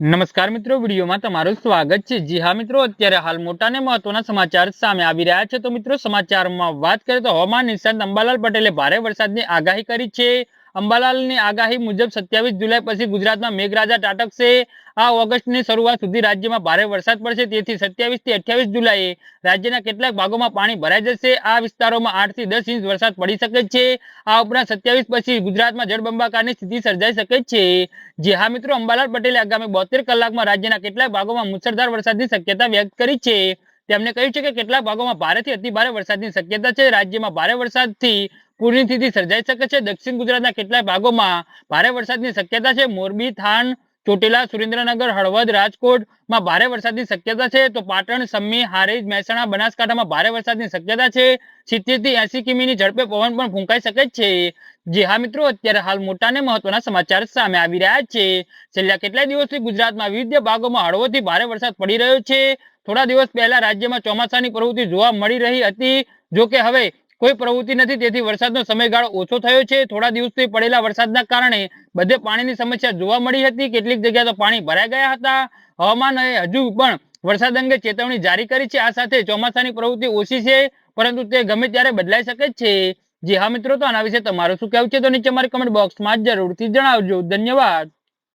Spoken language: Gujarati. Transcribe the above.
નમસ્કાર મિત્રો, વિડીયોમાં તમારું સ્વાગત છે। જી હા મિત્રો, અત્યારે હાલ મોટા ને મહત્વના સમાચાર સામે આવી રહ્યા છે। તો મિત્રો સમાચારમાં વાત કરીએ તો હવામાન નિષ્ણાત અંબાલાલ પટેલે ભારે વરસાદની આગાહી કરી છે। અંબાલાલની આગાહી મુજબ 27 જુલાઈ પછી ગુજરાતમાં મેઘરાજા ત્રાટકશે। આ ઓગસ્ટની શરૂઆત સુધી રાજ્યમાં ભારે વરસાદ પડશે। તેથી 27 થી 28 જુલાઈએ રાજ્યના કેટલાક ભાગોમાં પાણી ભરાઈ જશે। આ વિસ્તારોમાં 8 થી 10 ઇંચ વરસાદ પડી શકે છે। આ ઉપરાંત 27 પછી ગુજરાતમાં જળબંબાકારની સ્થિતિ સર્જાઈ શકે છે। જી હા મિત્રો, અંબાલાલ પટેલે આગામી 72 કલાકમાં રાજ્યના કેટલાક ભાગોમાં મુશળધાર વરસાદની શક્યતા વ્યક્ત કરી છે। તેમણે કહ્યું છે કે કેટલાક ભાગોમાં ભારેથી અતિભારે વરસાદની શક્યતા છે। રાજ્યમાં ભારે વરસાદથી પૂરની સ્થિતિ સર્જાઈ શકે છે। દક્ષિણ ગુજરાતના કેટલાક ભાગોમાં ભારે વરસાદની શક્યતા છે। મોરબી, થાન, ચોટીલા, સુરેન્દ્રનગર, હળવદ, રાજકોટમાં ભારે વરસાદની શક્યતા છે। તો પાટણ, સમી, હારીજ, મહેસાણા, બનાસકાંઠામાં ભારે વરસાદની શક્યતા છે। 70 થી 80 કિમીની ઝડપે પવન પણ ફૂંકાઈ શકે છે। જી હા મિત્રો, અત્યારે હાલ મોટા ને મહત્વના સમાચાર સામે આવી રહ્યા છે। છેલ્લા કેટલાય દિવસથી ગુજરાતમાં વિવિધ ભાગોમાં હળવોથી ભારે વરસાદ પડી રહ્યો છે। થોડા દિવસ પહેલા રાજ્યમાં ચોમાસાની પ્રવૃત્તિ જોવા મળી રહી હતી, જો કે હવે કોઈ પ્રવૃત્તિ નથી, તેથી વરસાદનો સમયગાળો ઓછો થયો છે। થોડા દિવસથી પડેલા વરસાદના કારણે બધે પાણીની સમસ્યા જોવા મળી હતી। કેટલીક જગ્યાએ તો પાણી ભરાઈ ગયા હતા। હવામાનએ હજુ પણ વરસાદ અંગે ચેતવણી જારી કરી છે। આ સાથે ચોમાસાની પ્રવૃત્તિ ઓછી છે, પરંતુ તે ગમે ત્યારે બદલાઈ શકે છે। જી હા મિત્રો, તો આના વિશે તમારું શું કહેવું છે તો નીચે મારી કમેન્ટ બોક્સમાં જરૂરથી જણાવજો। ધન્યવાદ।